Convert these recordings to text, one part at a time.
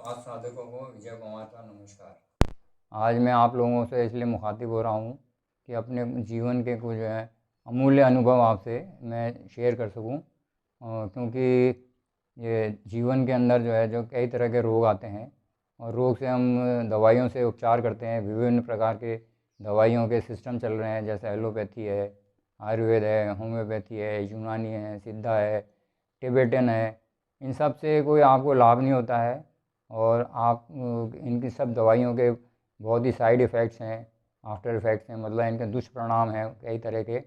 आज साधकों को विजय कुमार का नमस्कार। आज मैं आप लोगों से इसलिए मुखातिब हो रहा हूँ कि अपने जीवन के कुछ जो है अमूल्य अनुभव आपसे मैं शेयर कर सकूँ, क्योंकि ये जीवन के अंदर जो है जो कई तरह के रोग आते हैं और रोग से हम दवाइयों से उपचार करते हैं। विभिन्न प्रकार के दवाइयों के सिस्टम चल रहे हैं, जैसे एलोपैथी है, आयुर्वेद है, होम्योपैथी है, यूनानी है, सिद्धा है, टिबेटन है। इन सब से कोई आपको लाभ नहीं होता है और आप इनकी सब दवाइयों के बहुत ही साइड इफ़ेक्ट्स हैं, आफ्टर इफ़ेक्ट्स हैं, मतलब इनके दुष्परिणाम हैं कई तरह के,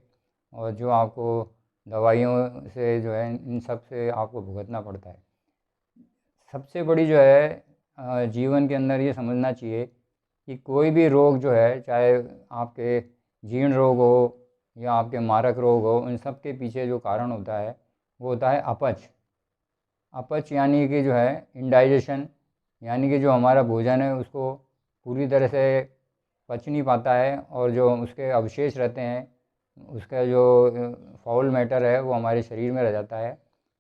और जो आपको दवाइयों से जो है इन सब से आपको भुगतना पड़ता है। सबसे बड़ी जो है जीवन के अंदर ये समझना चाहिए कि कोई भी रोग जो है, चाहे आपके जीर्ण रोग हो या आपके मारक रोग हो, इन सब के पीछे जो कारण होता है वो होता है अपच। अपच यानी कि जो है इंडाइजेशन, यानी कि जो हमारा भोजन है उसको पूरी तरह से पच नहीं पाता है और जो उसके अवशेष रहते हैं, उसका जो फाउल मैटर है वो हमारे शरीर में रह जाता है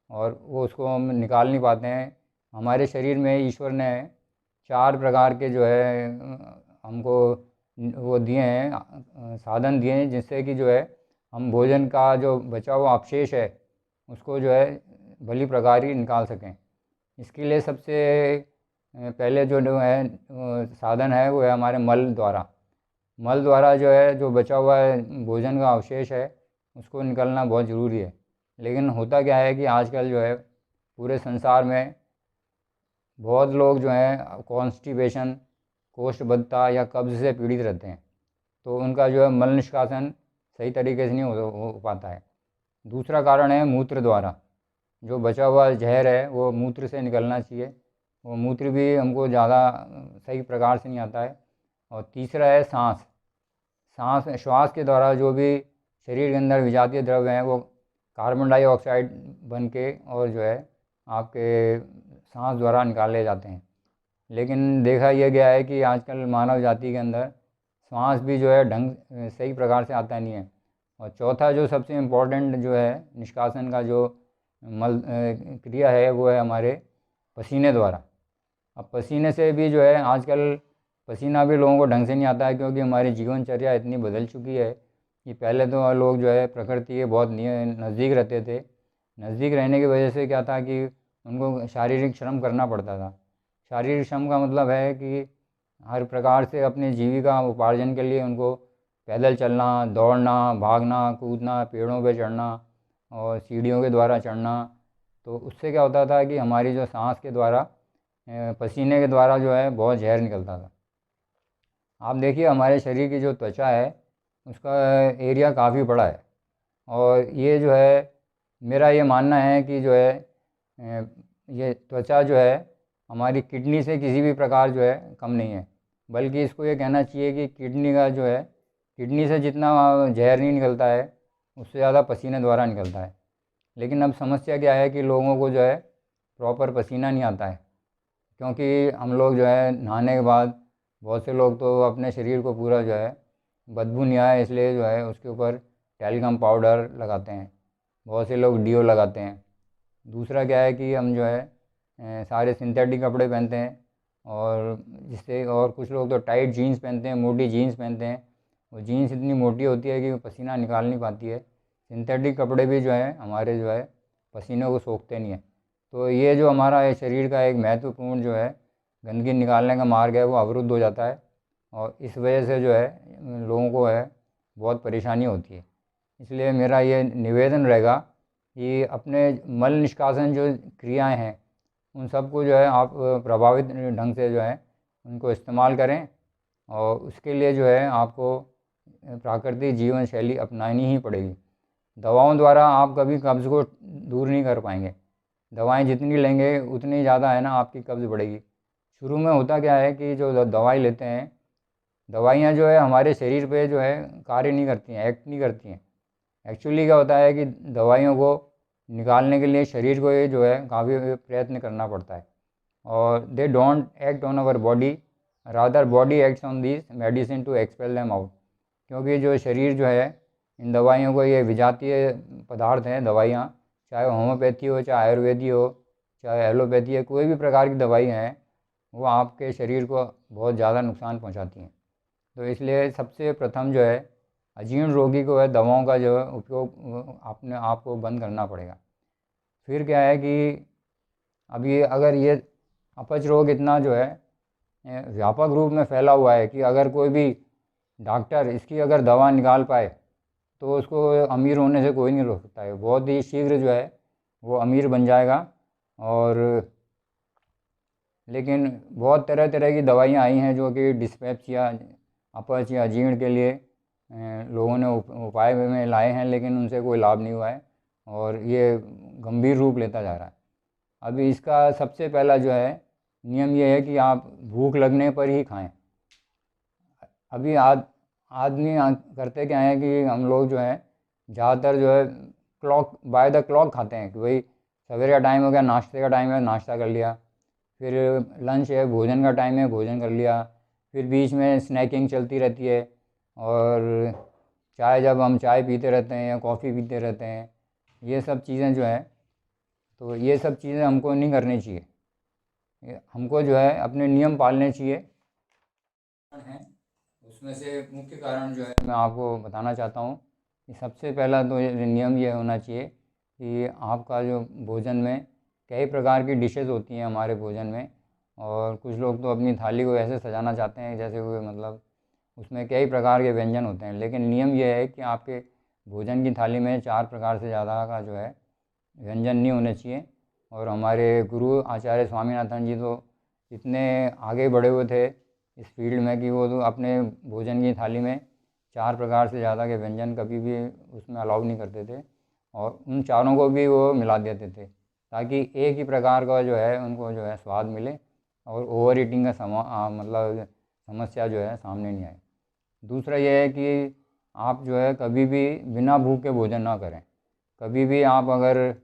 और वो उसको हम निकाल नहीं पाते हैं। हमारे शरीर में ईश्वर ने 4 प्रकार के जो है हमको वो दिए हैं, साधन दिए हैं, जिससे कि जो है हम भोजन का जो बचा हुआ अवशेष है उसको जो है भली प्रकार ही निकाल सकें। इसके लिए सबसे पहले जो है साधन है वो है हमारे मल द्वारा। मल द्वारा जो है जो बचा हुआ है भोजन का अवशेष है उसको निकलना बहुत ज़रूरी है। लेकिन होता क्या है कि आजकल जो है पूरे संसार में बहुत लोग जो हैं कॉन्स्टिपेशन, कोष्ठबद्धता या कब्ज़ से पीड़ित रहते हैं, तो उनका जो है मल निष्कासन सही तरीके से नहीं हो पाता है। दूसरा कारण है मूत्र द्वारा। जो बचा हुआ जहर है वो मूत्र से निकलना चाहिए, वो मूत्र भी हमको ज़्यादा सही प्रकार से नहीं आता है। और तीसरा है सांस। श्वास के द्वारा जो भी शरीर के अंदर विजातीय द्रव्य हैं वो कार्बन डाइऑक्साइड बन के और जो है आपके सांस द्वारा निकाले जाते हैं। लेकिन देखा यह गया है कि आजकल मानव जाति के अंदर सांस भी जो है ढंग सही प्रकार से आता नहीं है। और चौथा जो सबसे इम्पोर्टेंट जो है निष्कासन का जो मल क्रिया है वो है हमारे पसीने द्वारा। अब पसीने से भी जो है आजकल पसीना भी लोगों को ढंग से नहीं आता है, क्योंकि हमारी जीवनचर्या इतनी बदल चुकी है कि पहले तो लोग जो है प्रकृति के बहुत नज़दीक रहते थे। नज़दीक रहने की वजह से क्या था कि उनको शारीरिक श्रम करना पड़ता था। शारीरिक श्रम का मतलब है कि हर प्रकार से अपनी जीविका उपार्जन के लिए उनको पैदल चलना, दौड़ना, भागना, कूदना, पेड़ों पे चढ़ना और सीढ़ियों के द्वारा चढ़ना। तो उससे क्या होता था कि हमारी जो सांस के द्वारा पसीने के द्वारा जो है बहुत जहर निकलता था। आप देखिए हमारे शरीर की जो त्वचा है उसका एरिया काफ़ी बड़ा है, और ये जो है मेरा ये मानना है कि जो है ये त्वचा जो है हमारी किडनी से किसी भी प्रकार जो है कम नहीं है। बल्कि इसको ये कहना चाहिए कि किडनी का जो है, किडनी से जितना जहर नहीं निकलता है उससे ज़्यादा पसीने द्वारा निकलता है। लेकिन अब समस्या क्या है कि लोगों को जो है प्रॉपर पसीना नहीं आता है, क्योंकि हम लोग जो है नहाने के बाद बहुत से लोग तो अपने शरीर को पूरा जो है बदबू नहीं आए इसलिए जो है उसके ऊपर टैल्कम पाउडर लगाते हैं, बहुत से लोग डीओ लगाते हैं। दूसरा क्या है कि हम जो है सारे सिंथेटिक कपड़े पहनते हैं, और जिससे और कुछ लोग तो टाइट जीन्स पहनते हैं, मोटी जीन्स पहनते हैं। वो जीन्स इतनी मोटी होती है कि वो पसीना निकाल नहीं पाती है। सिंथेटिक कपड़े भी जो है हमारे जो है पसीने को सोखते नहीं है। तो ये जो हमारा ये शरीर का एक महत्वपूर्ण जो है गंदगी निकालने का मार्ग है वो अवरुद्ध हो जाता है, और इस वजह से जो है लोगों को है बहुत परेशानी होती है। इसलिए मेरा ये निवेदन रहेगा कि अपने मल निष्कासन जो क्रियाएं हैं उन सबको जो है आप प्रभावित ढंग से जो है उनको इस्तेमाल करें, और उसके लिए जो है आपको प्राकृतिक जीवन शैली अपनानी ही पड़ेगी। दवाओं द्वारा आप कभी कब्ज़ को दूर नहीं कर पाएंगे। दवाएं जितनी लेंगे उतनी ज़्यादा है ना आपकी कब्ज़ बढ़ेगी। शुरू में होता क्या है कि जो दवाई लेते हैं, दवाइयाँ जो है हमारे शरीर पे जो है कार्य नहीं करती हैं, एक्ट नहीं करती हैं। एक्चुअली क्या होता है कि दवाइयों को निकालने के लिए शरीर को ये जो है काफ़ी प्रयत्न करना पड़ता है, और they don't act on our body, rather body acts on this medicine to expel them out. क्योंकि जो शरीर जो है इन दवाइयों को, ये विजातीय पदार्थ हैं दवाइयाँ, चाहे होम्योपैथी हो, चाहे आयुर्वेदी हो, चाहे एलोपैथी है, कोई भी प्रकार की दवाई हैं, वो आपके शरीर को बहुत ज़्यादा नुकसान पहुंचाती हैं। तो इसलिए सबसे प्रथम जो है अजीर्ण रोगी को है दवाओं का जो है उपयोग अपने आप को बंद करना पड़ेगा। फिर क्या है कि अभी अगर ये अपच रोग इतना जो है व्यापक रूप में फैला हुआ है कि अगर कोई भी डॉक्टर इसकी अगर दवा निकाल पाए तो उसको अमीर होने से कोई नहीं रोक सकता है। बहुत ही शीघ्र जो है वो अमीर बन जाएगा। और लेकिन बहुत तरह तरह की दवाइयाँ आई हैं जो कि डिस्पेप्सिया, अपच या अजीर्ण के लिए लोगों ने उपाय में लाए हैं, लेकिन उनसे कोई लाभ नहीं हुआ है और ये गंभीर रूप लेता जा रहा है। अभी इसका सबसे पहला जो है नियम ये है कि आप भूख लगने पर ही खाएं। अभी आदमी करते क्या है कि हम लोग जो है ज़्यादातर जो है क्लॉक बाय द क्लॉक खाते हैं कि भाई सवेरे का टाइम हो गया, नाश्ते का टाइम है, नाश्ता कर लिया, फिर लंच है, भोजन का टाइम है, भोजन कर लिया, फिर बीच में स्नैकिंग चलती रहती है। और चाय जब हम चाय पीते रहते हैं या कॉफ़ी पीते रहते हैं, ये सब चीज़ें जो है तो ये सब चीज़ें हमको नहीं करनी चाहिए। हमको जो है अपने नियम पालने चाहिए हैं। उसमें से मुख्य कारण जो है मैं आपको बताना चाहता हूँ कि सबसे पहला तो नियम ये होना चाहिए कि आपका जो भोजन में कई प्रकार की डिशेस होती हैं हमारे भोजन में, और कुछ लोग तो अपनी थाली को ऐसे सजाना चाहते हैं जैसे कोई मतलब उसमें कई प्रकार के व्यंजन होते हैं, लेकिन नियम यह है कि आपके भोजन की थाली में 4 प्रकार से ज़्यादा का जो है व्यंजन नहीं होने चाहिए। और हमारे गुरु आचार्य स्वामीनाथन जी तो इतने आगे बढ़े हुए थे इस फील्ड में कि वो तो अपने भोजन की थाली में 4 प्रकार से ज़्यादा के व्यंजन कभी भी उसमें अलाउ नहीं करते थे, और उन चारों को भी वो मिला देते थे ताकि एक ही प्रकार का जो है उनको जो है स्वाद मिले और ओवर ईटिंग का मतलब समस्या जो है सामने नहीं आए। दूसरा यह है कि आप जो है कभी भी बिना भूख के भोजन ना करें। कभी भी आप अगर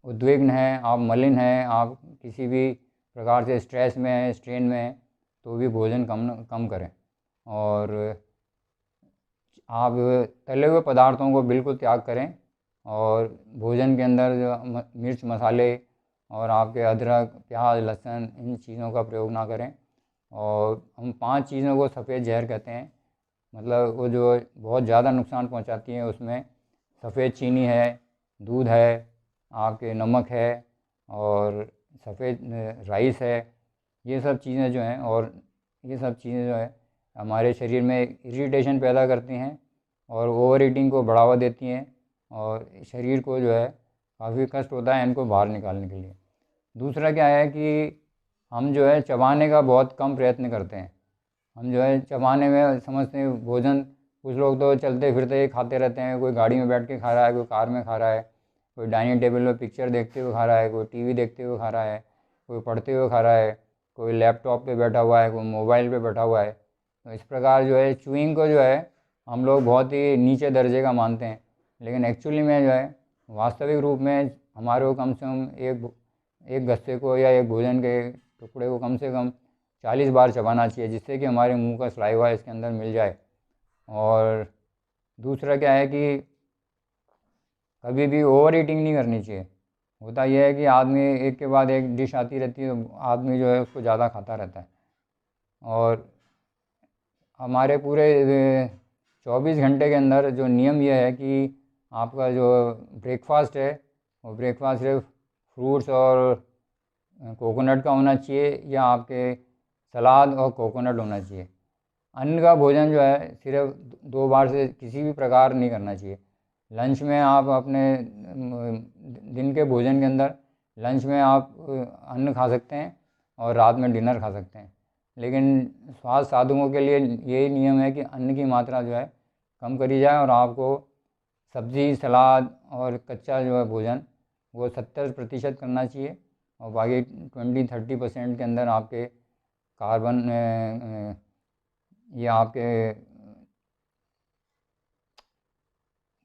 उद्विग्न हैं, आप मलिन हैं, आप किसी भी प्रकार से स्ट्रेस में हैं, स्ट्रेन में हैं, तो भी भोजन कम करें। और आप तले हुए पदार्थों को बिल्कुल त्याग करें और भोजन के अंदर जो मिर्च मसाले और आपके अदरक, प्याज, लहसुन इन चीज़ों का प्रयोग ना करें। और हम 5 चीज़ों को सफ़ेद जहर कहते हैं, मतलब वो जो बहुत ज़्यादा नुकसान पहुंचाती हैं। उसमें सफ़ेद चीनी है, दूध है, आपके नमक है और सफ़ेद राइस है। ये सब चीज़ें जो हैं, और ये सब चीज़ें जो है हमारे शरीर में इरिटेशन पैदा करती हैं और ओवर ईटिंग को बढ़ावा देती हैं, और शरीर को जो है काफ़ी कष्ट होता है इनको बाहर निकालने के लिए। दूसरा क्या है कि हम जो है चबाने का बहुत कम प्रयत्न करते हैं। हम जो है चबाने में समझते हैं भोजन, कुछ लोग तो चलते फिरते ही खाते रहते हैं, कोई गाड़ी में बैठ के खा रहा है, कोई कार में खा रहा है, कोई डाइनिंग टेबल में पिक्चर देखते हुए खा रहा है, कोई टीवी देखते हुए खा रहा है, कोई पढ़ते हुए खा रहा है, कोई लैपटॉप पे बैठा हुआ है, कोई मोबाइल पे बैठा हुआ है। तो इस प्रकार जो है च्युइंग को जो है हम लोग बहुत ही नीचे दर्जे का मानते हैं, लेकिन एक्चुअली में जो है वास्तविक रूप में हमारे को कम से कम एक गस्से को या एक भोजन के टुकड़े को कम से कम 40 बार चबाना चाहिए, जिससे कि हमारे मुंह का सलाइवा इसके अंदर मिल जाए। और दूसरा क्या है कि कभी भी ओवर ईटिंग नहीं करनी चाहिए। होता यह है कि आदमी एक के बाद एक डिश आती रहती है, तो आदमी जो है उसको ज़्यादा खाता रहता है। और हमारे पूरे 24 घंटे के अंदर जो नियम यह है कि आपका जो ब्रेकफास्ट है वो ब्रेकफास्ट सिर्फ फ्रूट्स और कोकोनट का होना चाहिए, या आपके सलाद और कोकोनट होना चाहिए। अन्न का भोजन जो है सिर्फ 2 बार से किसी भी प्रकार नहीं करना चाहिए। लंच में आप अपने दिन के भोजन के अंदर लंच में आप अन्न खा सकते हैं और रात में डिनर खा सकते हैं, लेकिन स्वास्थ्य साधकों के लिए यही नियम है कि अन्न की मात्रा जो है कम करी जाए और आपको सब्ज़ी, सलाद और कच्चा जो है भोजन वो 70% करना चाहिए, और बाकी 20-30% के अंदर आपके कार्बन ये आपके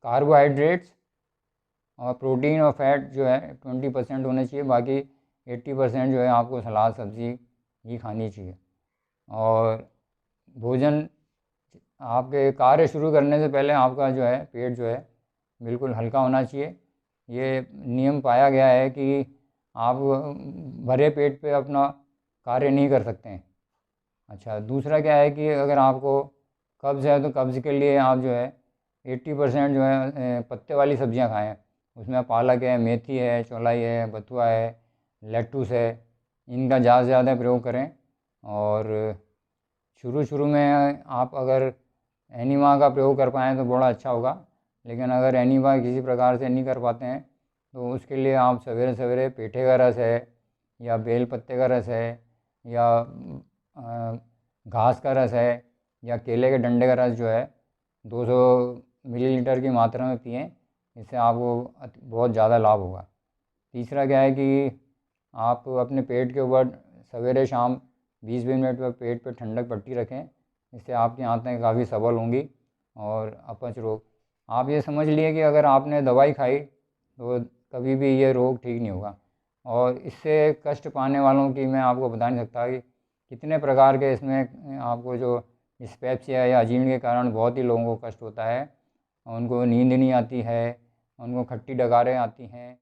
कार्बोहाइड्रेट्स और प्रोटीन और फैट जो है 20% होने चाहिए, बाकी 80% जो है आपको सलाद सब्ज़ी ही खानी चाहिए। और भोजन आपके कार्य शुरू करने से पहले आपका जो है पेट जो है बिल्कुल हल्का होना चाहिए। ये नियम पाया गया है कि आप भरे पेट पे अपना कार्य नहीं कर सकते हैं। अच्छा, दूसरा क्या है कि अगर आपको कब्ज़ है तो कब्ज़ के लिए आप जो है 80% जो है पत्ते वाली सब्जियां खाएं। उसमें पालक है, मेथी है, चौलाई है, बथुआ है, लेट्टूस है, इनका ज़्यादा से ज़्यादा प्रयोग करें। और शुरू शुरू में आप अगर एनिमा का प्रयोग कर पाएँ तो बड़ा अच्छा होगा, लेकिन अगर एनिमा किसी प्रकार से नहीं कर पाते हैं तो उसके लिए आप सवेरे सवेरे पेठे का रस है या बेल पत्ते का रस है या घास का रस है या केले के डंडे का रस जो है 200 मिलीलीटर की मात्रा में पिएं। इससे आपको बहुत ज़्यादा लाभ होगा। तीसरा क्या है कि आप अपने पेट के ऊपर सवेरे शाम 20-20 मिनट पर पेट पे ठंडक पट्टी रखें। इससे आपकी आंतें काफ़ी सबल होंगी। और अपच रोग, आप ये समझ लिए कि अगर आपने दवाई खाई तो कभी भी ये रोग ठीक नहीं होगा। और इससे कष्ट पाने वालों की मैं आपको बता नहीं सकता कि कितने प्रकार के इसमें आपको जो डिस्पेप्सिया या अजीर्ण के कारण बहुत ही लोगों को कष्ट होता है। उनको नींद नहीं आती है, उनको खट्टी डकारें आती हैं।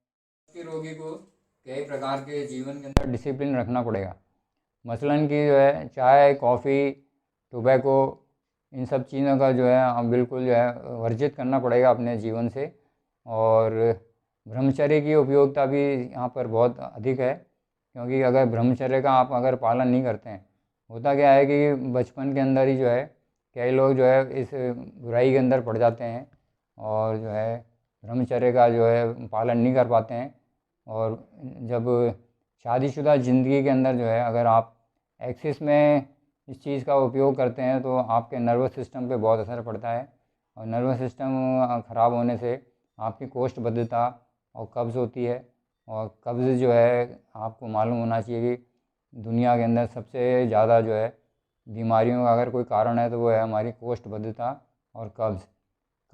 कि रोगी को कई प्रकार के जीवन के अंदर डिसिप्लिन रखना पड़ेगा। मसलन कि जो है चाय, कॉफ़ी, टोबैको, इन सब चीज़ों का जो है हम बिल्कुल जो है वर्जित करना पड़ेगा अपने जीवन से। और ब्रह्मचर्य की उपयोगिता भी यहाँ पर बहुत अधिक है, क्योंकि अगर ब्रह्मचर्य का आप अगर पालन नहीं करते हैं, होता क्या है कि बचपन के अंदर ही जो है कई लोग जो है इस बुराई के अंदर पड़ जाते हैं और जो है ब्रह्मचर्य का जो है पालन नहीं कर पाते हैं। और जब शादीशुदा ज़िंदगी के अंदर जो है अगर आप एक्सेस में इस चीज़ का उपयोग करते हैं तो आपके नर्वस सिस्टम पे बहुत असर पड़ता है। और नर्वस सिस्टम ख़राब होने से आपकी कोष्ठबद्धता और कब्ज़ होती है। और कब्ज़ जो है आपको मालूम होना चाहिए कि दुनिया के अंदर सबसे ज़्यादा जो है बीमारियों का अगर कोई कारण है तो वो है हमारी कोष्ठबद्धता और कब्ज़।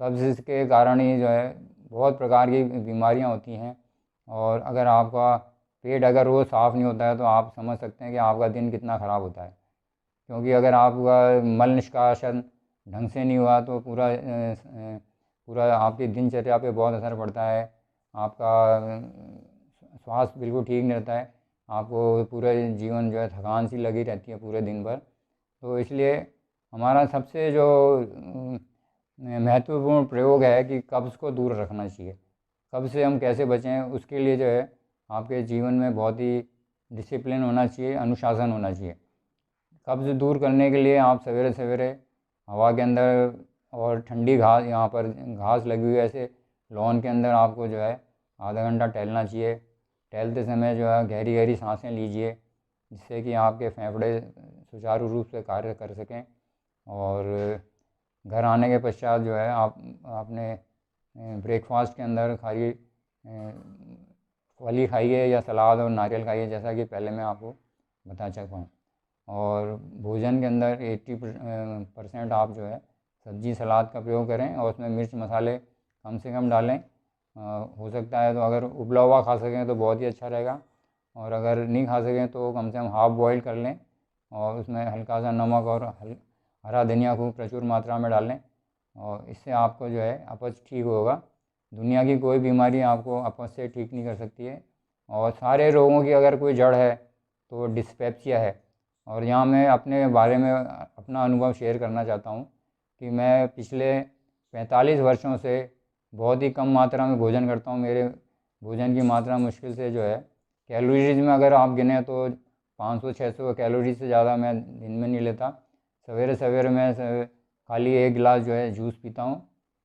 कब्ज़ के कारण ही जो है बहुत प्रकार की बीमारियां होती हैं। और अगर आपका पेट अगर रोज़ साफ़ नहीं होता है तो आप समझ सकते हैं कि आपका दिन कितना ख़राब होता है। क्योंकि अगर आपका मल निष्कासन ढंग से नहीं हुआ तो पूरा आपकी दिनचर्या पे बहुत असर पड़ता है। आपका स्वास्थ्य बिल्कुल ठीक नहीं रहता है। आपको पूरे जीवन जो है थकान सी लगी रहती है पूरे दिन भर। तो इसलिए हमारा सबसे जो महत्वपूर्ण प्रयोग है कि कब्ज़ को दूर रखना चाहिए। कब्ज़ से हम कैसे बचें, उसके लिए जो है आपके जीवन में बहुत ही डिसिप्लिन होना चाहिए, अनुशासन होना चाहिए। कब्ज़ दूर करने के लिए आप सवेरे सवेरे हवा के अंदर और ठंडी घास, यहाँ पर घास लगी हुई है ऐसे लॉन के अंदर आपको जो है आधा घंटा टहलना चाहिए। टहलते समय जो है गहरी गहरी सांसें लीजिए, जिससे कि आपके फेफड़े सुचारू रूप से कार्य कर सकें। और घर आने के पश्चात जो है आपने ब्रेकफास्ट के अंदर खाइए, फली खाइए या सलाद और नारियल खाइए, जैसा कि पहले मैं आपको बता चुका हूँ। और भोजन के अंदर 80% आप जो है सब्जी सलाद का प्रयोग करें और उसमें मिर्च मसाले कम से कम डालें। हो सकता है तो अगर उबला हुआ खा सकें तो बहुत ही अच्छा रहेगा। और अगर नहीं खा सकें तो कम से कम हाफ़ बॉयल कर लें और उसमें हल्का सा नमक और हरा धनिया को प्रचुर मात्रा में डालें। और इससे आपको जो है अपच ठीक होगा। दुनिया की कोई बीमारी आपको अपच से ठीक नहीं कर सकती है। और सारे रोगों की अगर कोई जड़ है तो डिस्पेप्सिया है। और यहाँ मैं अपने बारे में अपना अनुभव शेयर करना चाहता हूँ कि मैं पिछले 45 वर्षों से बहुत ही कम मात्रा में भोजन करता हूँ। मेरे भोजन की मात्रा मुश्किल से जो है कैलोरीज में अगर आप गिने तो 500-600 कैलोरी से ज़्यादा मैं दिन में नहीं लेता। सवेरे सवेरे मैं खाली एक गिलास जो है जूस पीता हूँ।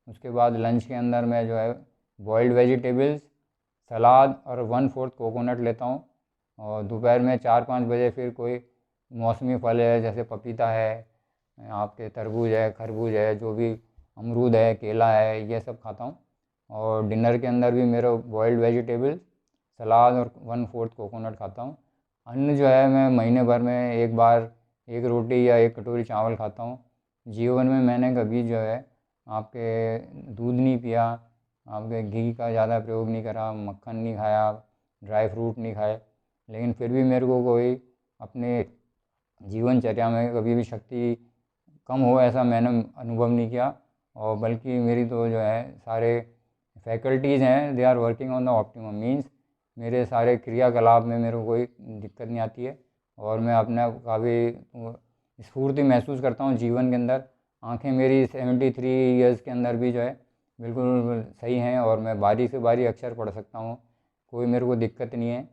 उसके बाद लंच के अंदर मैं जो है बॉइल्ड वेजिटेबल्स, सलाद और 1/4 कोकोनट लेता हूँ। और दोपहर में 4-5 बजे फिर कोई मौसमी फल है, जैसे पपीता है, आपके तरबूज है, खरबूज है, जो भी अमरूद है, केला है, ये सब खाता हूँ। और डिनर के अंदर भी मेरा बॉइल्ड वेजिटेबल, सलाद और 1/4 कोकोनट खाता हूँ। अन्न जो है मैं महीने भर में एक बार एक रोटी या एक कटोरी चावल खाता हूँ। जीवन में मैंने कभी जो है आपके दूध नहीं पिया, आपके घी का ज़्यादा प्रयोग नहीं करा, मक्खन नहीं खाया, ड्राई फ्रूट नहीं खाए। लेकिन फिर भी मेरे को कोई अपने जीवनचर्या में कभी भी शक्ति कम हो ऐसा मैंने अनुभव नहीं किया। और बल्कि मेरी तो जो है सारे फैकल्टीज़ हैं, they are working on the optimum, means मेरे सारे क्रियाकलाप में मेरे को कोई दिक्कत नहीं आती है। और मैं अपने काफ़ी स्फूर्ति महसूस करता हूँ जीवन के अंदर। आंखें मेरी 73 ईयर्स के अंदर भी जो है बिल्कुल सही हैं और मैं बारी से बारी अक्षर पढ़ सकता हूँ, कोई मेरे को दिक्कत नहीं है।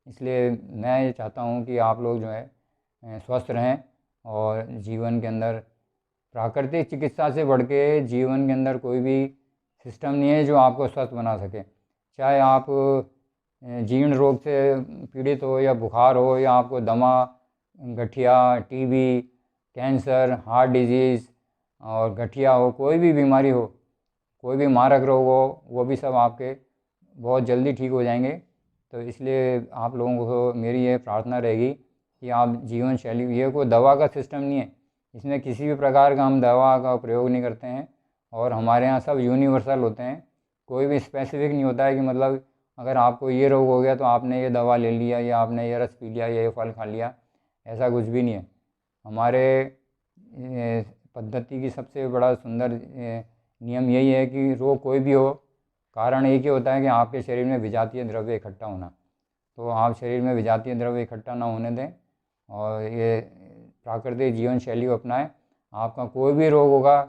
इसलिए मैं ये चाहता हूँ कि आप लोग जो है स्वस्थ रहें और जीवन के अंदर प्राकृतिक चिकित्सा से बढ़ के जीवन के अंदर कोई भी सिस्टम नहीं है जो आपको स्वस्थ बना सके। चाहे आप जीर्ण रोग से पीड़ित हो या बुखार हो या आपको दमा, गठिया, टीबी, कैंसर, हार्ट डिजीज़ और गठिया हो, कोई भी बीमारी हो, कोई भी मारक रोग हो, वो भी सब आपके बहुत जल्दी ठीक हो जाएंगे। तो इसलिए आप लोगों को मेरी ये प्रार्थना रहेगी कि आप जीवन शैली, ये कोई दवा का सिस्टम नहीं है, इसमें किसी भी प्रकार का हम दवा का प्रयोग नहीं करते हैं और हमारे यहाँ सब यूनिवर्सल होते हैं। कोई भी स्पेसिफिक नहीं होता है कि मतलब अगर आपको ये रोग हो गया तो आपने ये दवा ले लिया या आपने ये रस पी लिया या ये फल खा लिया, ऐसा कुछ भी नहीं है। हमारे पद्धति की सबसे बड़ा सुंदर नियम यही है कि रोग कोई भी हो, कारण एक ही होता है कि आपके शरीर में विजातीय द्रव्य इकट्ठा होना। तो आप शरीर में विजातीय द्रव्य इकट्ठा ना होने दें और ये प्राकृतिक जीवन शैली को अपनाएं। आपका कोई भी रोग होगा,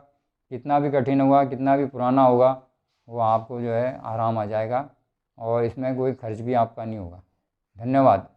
कितना भी कठिन होगा, कितना भी पुराना होगा, वो आपको जो है आराम आ जाएगा और इसमें कोई खर्च भी आपका नहीं होगा। धन्यवाद।